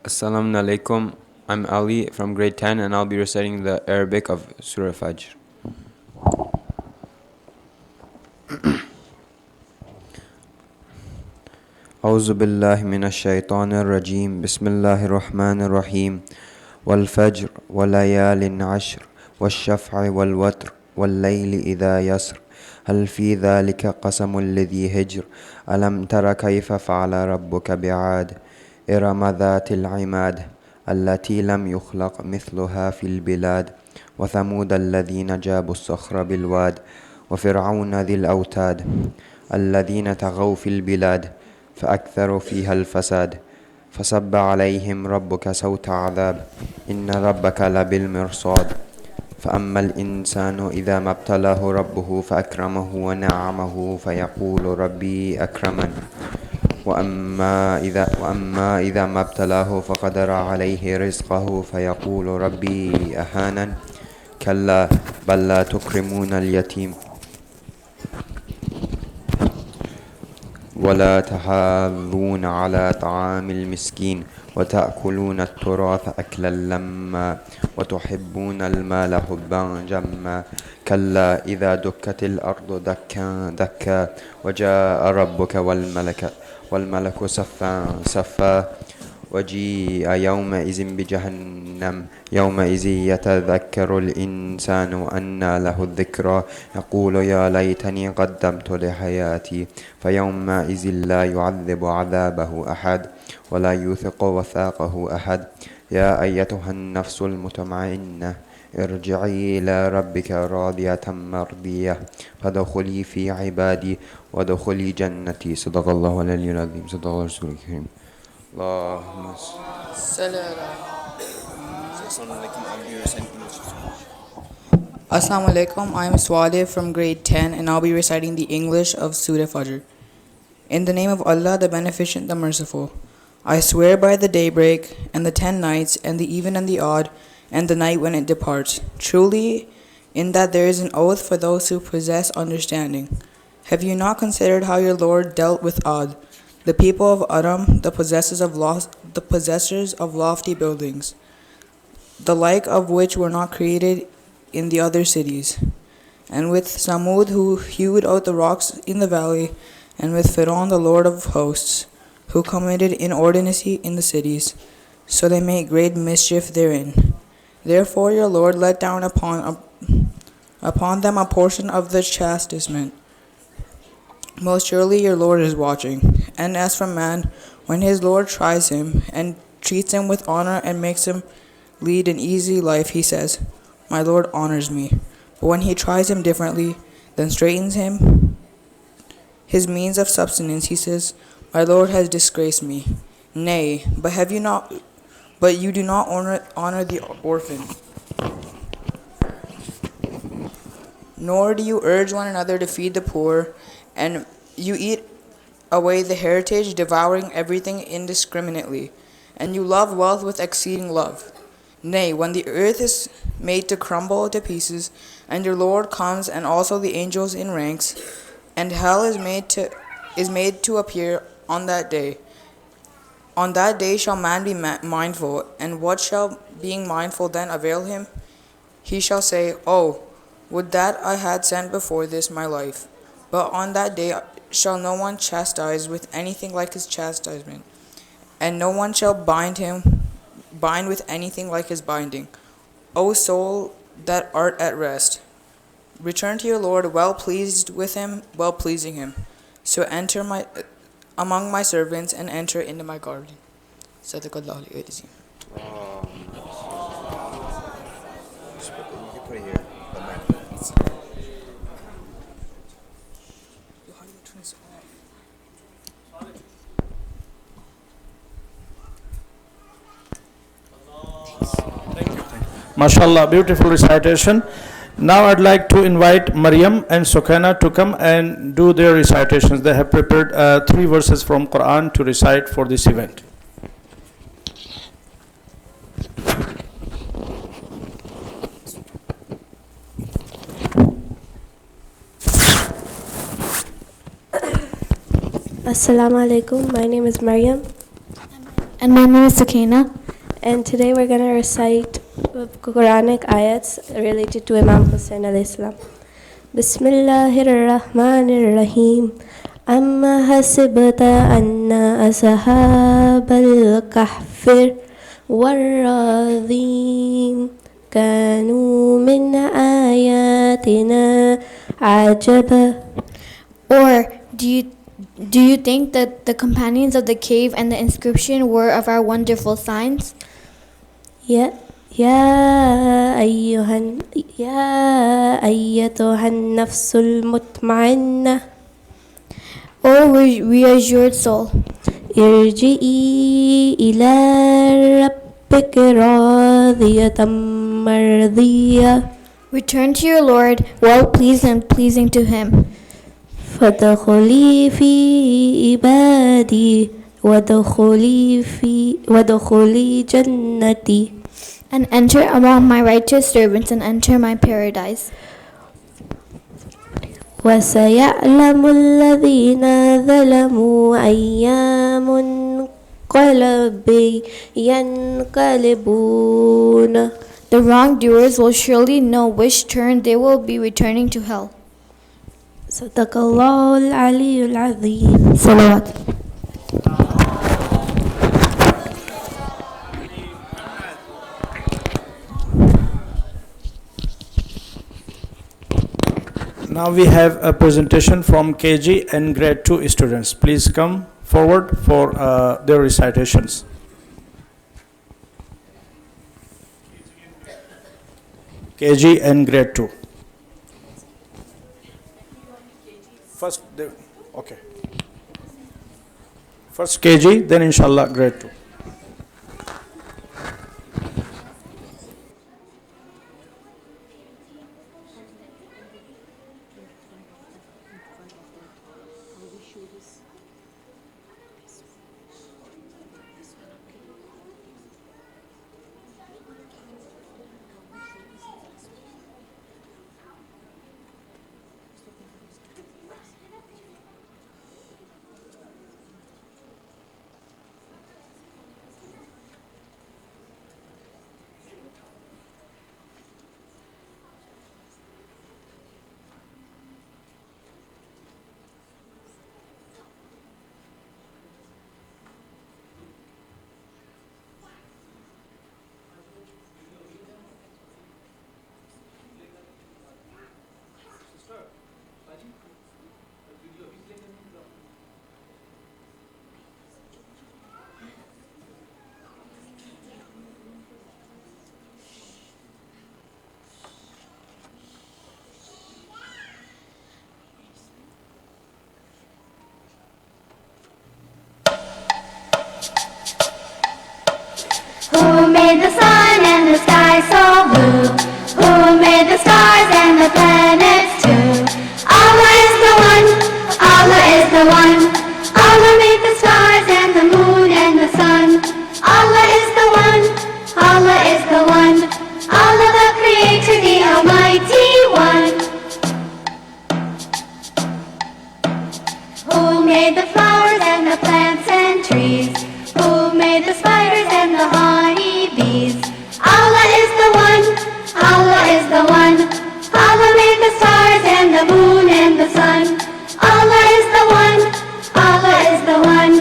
Assalamu alaikum. I'm Ali from grade 10 and I'll be reciting the Arabic of Surah Fajr. أعوذ بالله من الشيطان الرجيم بسم الله الرحمن الرحيم والفجر وليال عشر والشفع والوتر والليل إذا يسر هل في ذلك قسم لذي هجر ألم تر كيف فعل ربك بعاد إرم ذات العماد التي لم يخلق مثلها في البلاد وثمود الذين جابوا الصخر بالواد وفرعون ذي الأوتاد الذين طغوا في البلاد فأكثروا فيها الفساد فصب عليهم ربك سوط عذاب إن ربك لبالمرصاد فأما الإنسان إذا ما ابتلاه ربه فأكرمه ونعمه فيقول ربي أكرمن وأما إذا ما ابتلاه فقدر عليه رزقه فيقول ربي أهانن كلا بل لا تكرمون اليتيم ولا تحاضون على طعام المسكين وتأكلون التراث أكلا لما وتحبون المال حبا جما كلا إذا دكت الأرض دكا دكا وجاء ربك والملك صفا صفا وجيء يومئذ بجهنم يومئذ يتذكر الإنسان وأنى له الذكرى يقول يا ليتني قدمت لحياتي فيومئذ لا يعذب عذابه أحد ولا يوثق وثاقه أحد يا أيتها النفس المطمئنة ارجعي إلى ربك راضية مرضية فادخلي في عبادي وادخلي جنتي صدق الله العلي العظيم صدق الله رسوله الكريم اللهم Assalamu alaikum. I am Swadeh from grade 10 and I'll be reciting the English of Surah Fajr. In the name of Allah, the Beneficent, the Merciful. I swear by the daybreak and the 10 nights and the even and the odd and the night when it departs. Truly, in that there is an oath for those who possess understanding. Have you not considered how your Lord dealt with Ad, the people of Aram, the possessors of lofty buildings, the like of which were not created in the other cities, and with Samud who hewed out the rocks in the valley, and with Pharaoh the Lord of hosts, who committed inordinacy in the cities, so they made great mischief therein. Therefore your Lord let down upon them a portion of the chastisement. Most surely your Lord is watching. And as for man, when his Lord tries him, and treats him with honor and makes him lead an easy life, he says, my Lord honors me. But when he tries him differently, then straightens him his means of subsistence, he says, my Lord has disgraced me. Nay, but you do not honor the orphan, nor do you urge one another to feed the poor, and you eat away the heritage, devouring everything indiscriminately, and you love wealth with exceeding love. Nay, when the earth is made to crumble to pieces, and your Lord comes, and also the angels in ranks, and hell is made to appear on that day. On that day shall man be mindful, and what shall being mindful then avail him? He shall say, oh, would that I had sent before this my life. But on that day shall no one chastise with anything like his chastisement, and no one shall bind with anything like his binding. O soul that art at rest, return to your Lord well pleased with him, well pleasing him. So enter among my servants and enter into my garden. Sadaqallahu al-Azim. MashaAllah, beautiful recitation. Now I'd like to invite Maryam and Sukana to come and do their recitations. They have prepared 3 verses from Quran to recite for this event. Assalamu alaikum. My name is Maryam. And my name is Sakina. And today we're going to recite Quranic ayats related to Imam Hussain alayhi salam. Bismillahir Rahmanir Rahim. Amma hasibta anna ashabal kahfir warradhim kanu min ayatina ajaba. Or do you think that the companions of the cave and the inscription were of our wonderful signs? يا أيتها النفس المطمئنة O reassured soul, ارجئي إلى ربك راضية مرضية return to your Lord, well pleased and pleasing to him. فادخلي في عبادي وادخلي جنتي. And enter among my righteous servants and enter my paradise. وسيعلم الذين ظلموا أيام منقلب ينقلبون. The wrongdoers will surely know which turn they will be returning to hell. صدق الله العلي العظيم. Salawat. Now we have a presentation from KG and grade 2 students. Please come forward for their recitations. KG and grade 2. Okay. First KG, then inshallah grade 2. Who made the sun and the sky so blue? Who made the stars and the planets too? Allah is the one, Allah is the one. Allah made the stars and the moon and the sun. Allah is the one, Allah is the one. Allah the Creator, the Almighty One. Who made the flowers and the plants and trees? Who made the spiders and the honeybees? Allah is the one, Allah is the one. Allah made the stars and the moon and the sun. Allah is the one, Allah is the one.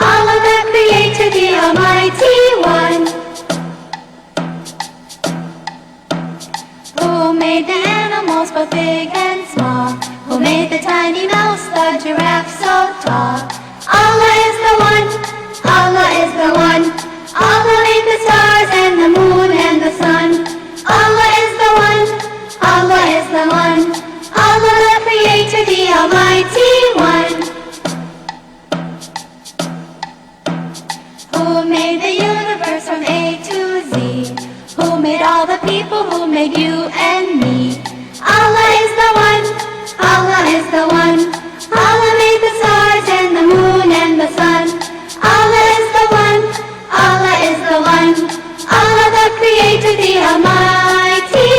Allah the Creator, the Almighty One. Who made the animals both big and small? Who made the tiny mouse, the giraffe so tall? Allah is the one, Allah is the one. Allah made the stars and the moon and the sun. Allah is the one, Allah is the one. Allah the Creator, the Almighty One. Who made the universe from A to Z? Who made all the people? Who made you and me? Allah is the one, Allah is the one. Allah made the stars and the moon and the sun. Allah is the one, Allah is the one. Allah the Creator, the Almighty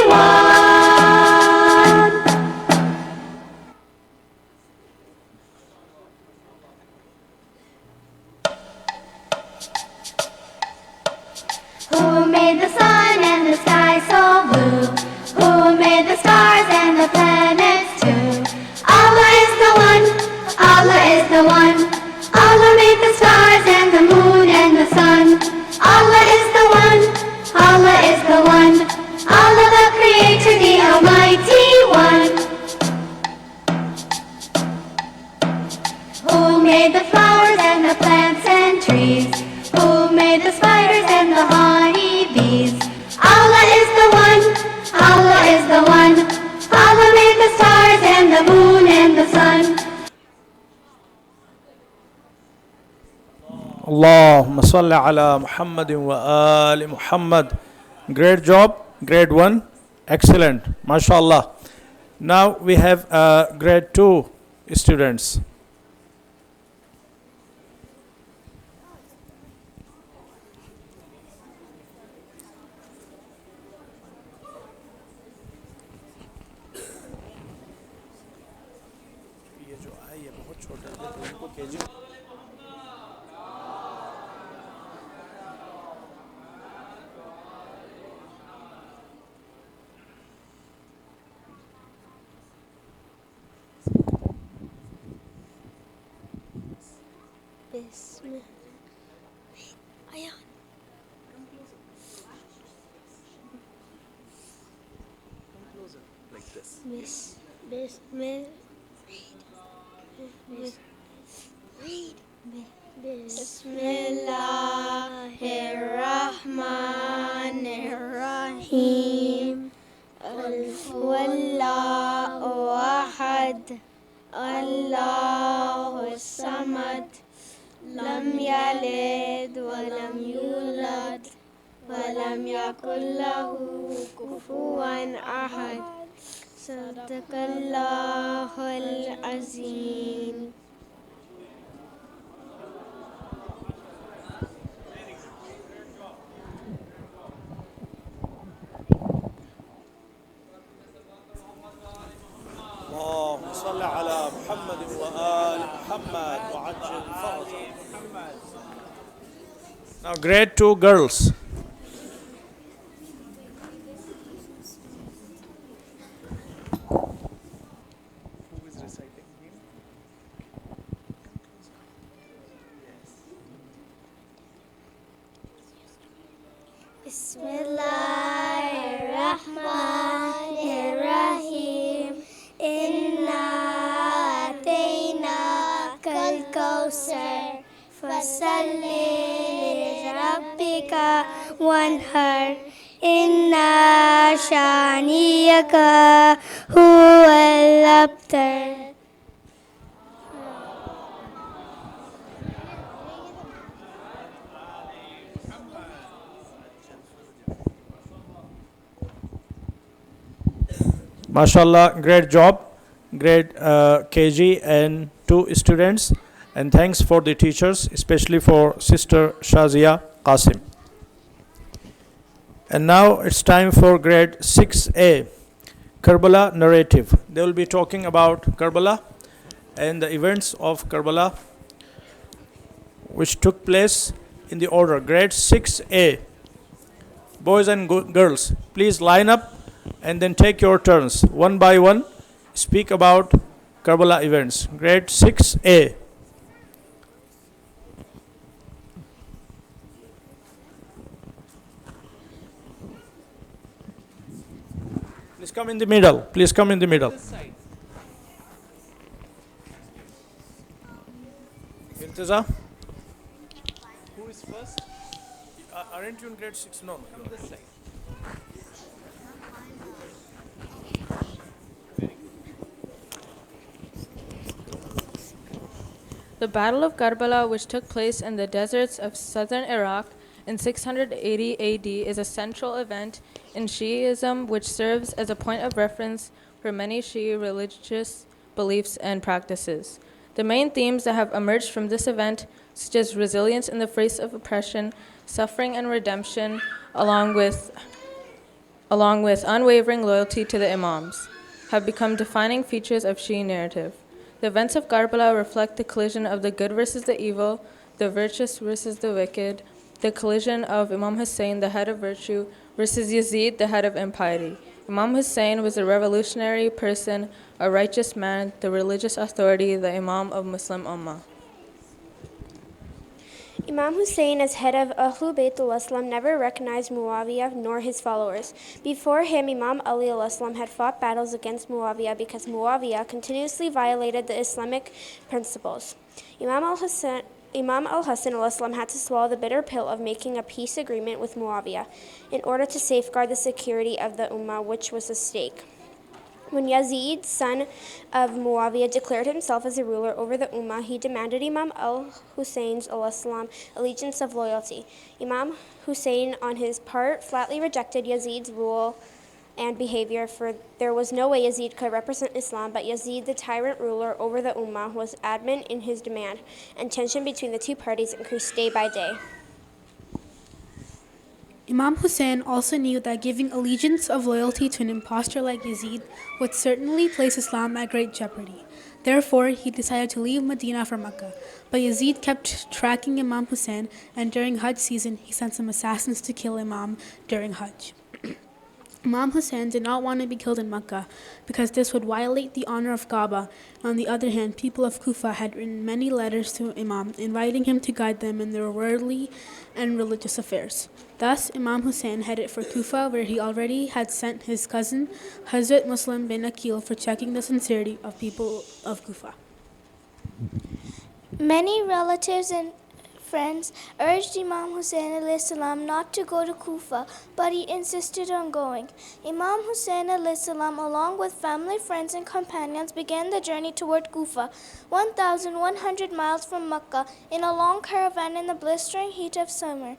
One. Allahumma salli ala Muhammadin wa ali Muhammad. Great job, grade 1, excellent, mashallah. Now we have grade 2 students. Bismillahirrahmanirrahim. Allahu ahad. Allahu samad. Lam yalid wa lam yulad wa lam yakul lahu kufuwan ahad. Sadaqallahul azim. اللهم صل على محمد وآل محمد وعجل فرجهم. Now grade 2 girls. Bismillahirrahmanirrahim. Inna atainakal kawsar. Fasalli li rabbika wanhar. Inna shaniyaka huwal abtar. Mashallah, great job, great KG and 2 students, and thanks for the teachers, especially for Sister Shazia Qasim. And now it's time for grade 6A, Karbala narrative. They will be talking about Karbala and the events of Karbala which took place in the order. Grade 6A, boys and girls, please line up and then take your turns one by one. Speak about Karbala events. Grade 6A. Please come in the middle. Please come in the middle. Irtiza? Who is first? Aren't you in grade 6? No. Come this side. The Battle of Karbala, which took place in the deserts of southern Iraq in 680 AD, is a central event in Shi'ism which serves as a point of reference for many Shi'i religious beliefs and practices. The main themes that have emerged from this event, such as resilience in the face of oppression, suffering and redemption, along with unwavering loyalty to the Imams, have become defining features of Shi'i narrative. The events of Karbala reflect the collision of the good versus the evil, the virtuous versus the wicked, the collision of Imam Hussain, the head of virtue, versus Yazid, the head of impiety. Imam Hussain was a revolutionary person, a righteous man, the religious authority, the Imam of Muslim Ummah. Imam Hussein, as head of Ahlul Bayt al-Islam, never recognized Muawiyah nor his followers. Before him, Imam Ali al-Islam had fought battles against Muawiyah because Muawiyah continuously violated the Islamic principles. Imam al-Hassan al-Islam had to swallow the bitter pill of making a peace agreement with Muawiyah in order to safeguard the security of the Ummah, which was at stake. When Yazid, son of Muawiyah, declared himself as a ruler over the Ummah, he demanded Imam al-Hussein's allegiance of loyalty. Imam Hussein, on his part, flatly rejected Yazid's rule and behavior, for there was no way Yazid could represent Islam, but Yazid, the tyrant ruler over the Ummah, was adamant in his demand, and tension between the two parties increased day by day. Imam Hussein also knew that giving allegiance of loyalty to an impostor like Yazid would certainly place Islam at great jeopardy. Therefore, he decided to leave Medina for Mecca. But Yazid kept tracking Imam Hussein, and during Hajj season, he sent some assassins to kill Imam during Hajj. Imam Hussein did not want to be killed in Mecca because this would violate the honor of Kaaba. On the other hand, people of Kufa had written many letters to Imam, inviting him to guide them in their worldly and religious affairs. Thus, Imam Hussein headed for Kufa, where he already had sent his cousin, Hazrat Muslim bin Aqil, for checking the sincerity of people of Kufa. Many relatives and friends urged Imam Hussein alayhi salam not to go to Kufa, but he insisted on going. Imam Hussein alayhi salam, along with family, friends, and companions, began the journey toward Kufa, 1,100 miles from Mecca, in a long caravan in the blistering heat of summer.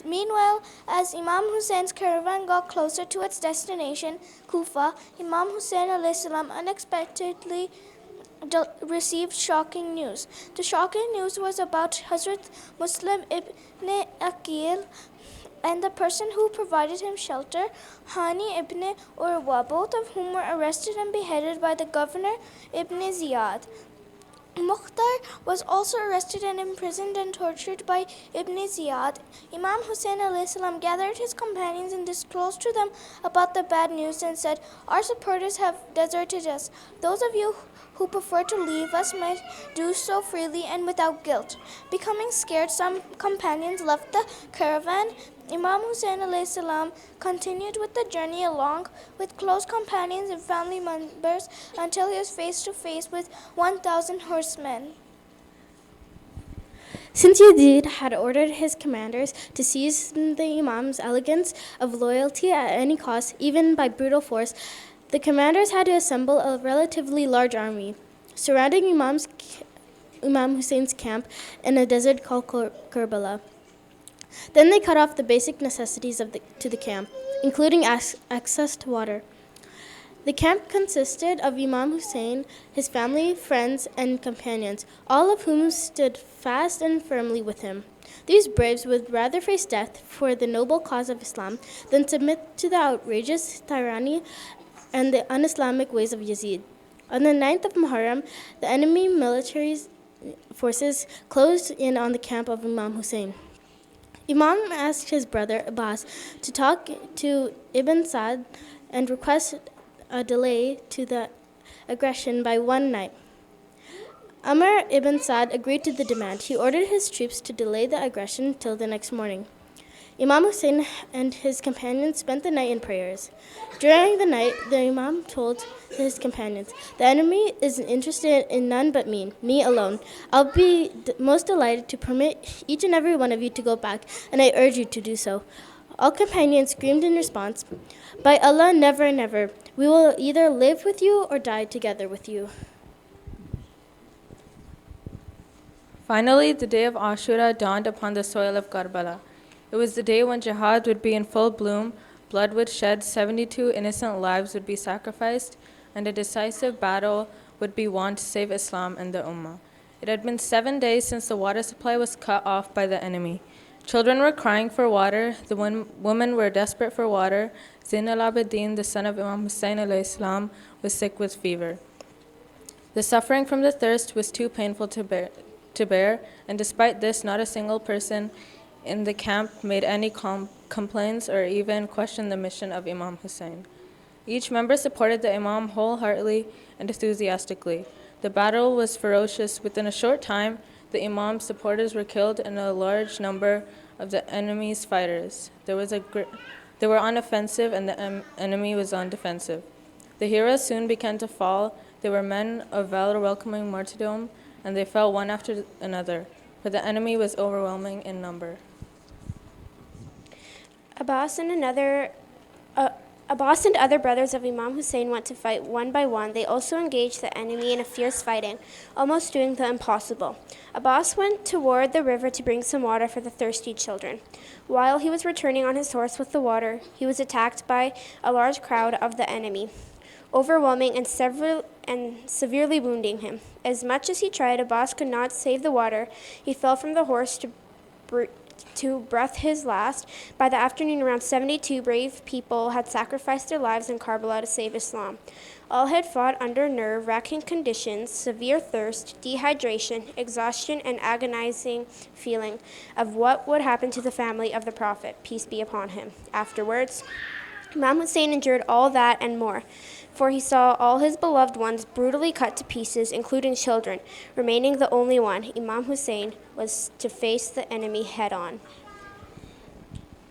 Meanwhile, as Imam Hussein's caravan got closer to its destination, Kufa, Imam Hussein alayhi salam unexpectedly received shocking news. The shocking news was about Hazrat Muslim ibn Aqil and the person who provided him shelter, Hani ibn Urwa, both of whom were arrested and beheaded by the governor Ibn Ziyad. Mukhtar was also arrested and imprisoned and tortured by Ibn Ziyad. Imam Hussein alayhi salam gathered his companions and disclosed to them about the bad news and said, "Our supporters have deserted us. Those of you who prefer to leave us might do so freely and without guilt." Becoming scared, some companions left the caravan. Imam Hussein alayhi salam continued with the journey along with close companions and family members until he was face to face with 1,000 horsemen. Since Yazid had ordered his commanders to seize the Imam's allegiance of loyalty at any cost, even by brutal force, the commanders had to assemble a relatively large army, surrounding Imam Hussein's camp in a desert called Karbala. Then they cut off the basic necessities to the camp, including access to water. The camp consisted of Imam Hussein, his family, friends, and companions, all of whom stood fast and firmly with him. These braves would rather face death for the noble cause of Islam than submit to the outrageous tyranny and the un-Islamic ways of Yazid. On the 9th of Muharram, the enemy military forces closed in on the camp of Imam Hussein. Imam asked his brother Abbas to talk to Ibn Sa'd and request a delay to the aggression by one night. Amr ibn Sa'd agreed to the demand. He ordered his troops to delay the aggression till the next morning. Imam Hussein and his companions spent the night in prayers. During the night, the Imam told his companions, "The enemy is interested in none but me alone. I'll be most delighted to permit each and every one of you to go back, and I urge you to do so." All companions screamed in response, "By Allah, never, never. We will either live with you or die together with you." Finally, the day of Ashura dawned upon the soil of Karbala. It was the day when jihad would be in full bloom, blood would shed, 72 innocent lives would be sacrificed, and a decisive battle would be won to save Islam and the Ummah. It had been 7 days since the water supply was cut off by the enemy. Children were crying for water, the women were desperate for water. Zain al-Abidin, the son of Imam Hussein alayhi salam, was sick with fever. The suffering from the thirst was too painful to bear, and despite this, not a single person in the camp made any complaints or even questioned the mission of Imam Hussein. Each member supported the Imam wholeheartedly and enthusiastically. The battle was ferocious. Within a short time, the Imam's supporters were killed and a large number of the enemy's fighters. They were on offensive and the enemy was on defensive. The heroes soon began to fall. They were men of valor welcoming martyrdom, and they fell one after another, for the enemy was overwhelming in number. Abbas and Abbas and other brothers of Imam Hussein went to fight one by one. They also engaged the enemy in a fierce fighting, almost doing the impossible. Abbas went toward the river to bring some water for the thirsty children. While he was returning on his horse with the water, he was attacked by a large crowd of the enemy, overwhelming and severely wounding him. As much as he tried, Abbas could not save the water. He fell from the horse to breath his last. By the afternoon, around 72 brave people had sacrificed their lives in Karbala to save Islam. All had fought under nerve-wracking conditions, severe thirst, dehydration, exhaustion, and agonizing feeling of what would happen to the family of the Prophet, peace be upon him. Afterwards, Imam Hussein endured all that and more, for he saw all his beloved ones brutally cut to pieces, including children. Remaining the only one, Imam Hussein, was to face the enemy head-on.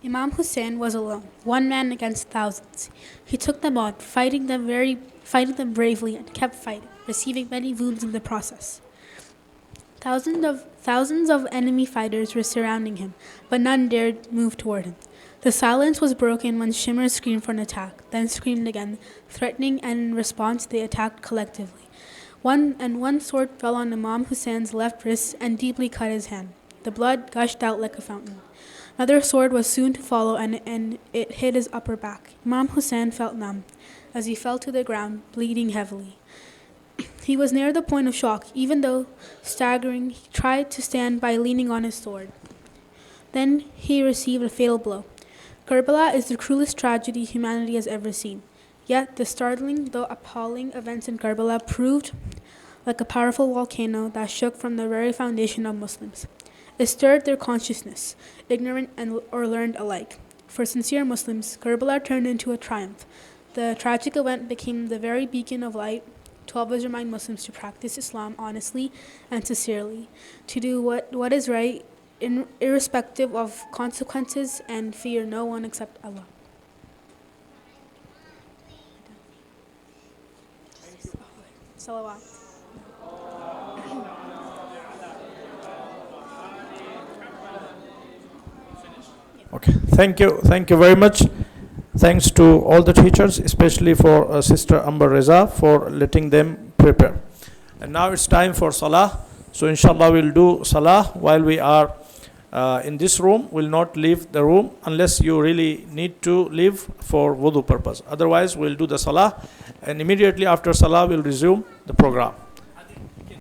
Imam Hussein was alone, one man against thousands. He took them on, fighting them bravely, and kept fighting, receiving many wounds in the process. Thousands of enemy fighters were surrounding him, but none dared move toward him. The silence was broken when Shimmer screamed for an attack, then screamed again, threatening, and in response they attacked collectively. One sword fell on Imam Hussein's left wrist and deeply cut his hand. The blood gushed out like a fountain. Another sword was soon to follow, and it hit his upper back. Imam Hussein felt numb as he fell to the ground, bleeding heavily. He was near the point of shock. Even though staggering, he tried to stand by leaning on his sword. Then he received a fatal blow. Karbala is the cruelest tragedy humanity has ever seen. Yet the startling, though appalling, events in Karbala proved like a powerful volcano that shook from the very foundation of Muslims. It stirred their consciousness, ignorant or learned alike. For sincere Muslims, Karbala turned into a triumph. The tragic event became the very beacon of light to always remind Muslims to practice Islam honestly and sincerely, to do what is right, irrespective of consequences, and fear no one except Allah. Salawat. Okay, thank you very much. Thanks to all the teachers, especially for Sister Amber Reza for letting them prepare. And now it's time for Salah. So inshallah we'll do Salah while we are in this room. We'll not leave the room unless you really need to leave for wudu purpose. Otherwise we'll do the Salah, and immediately after Salah we'll resume the program.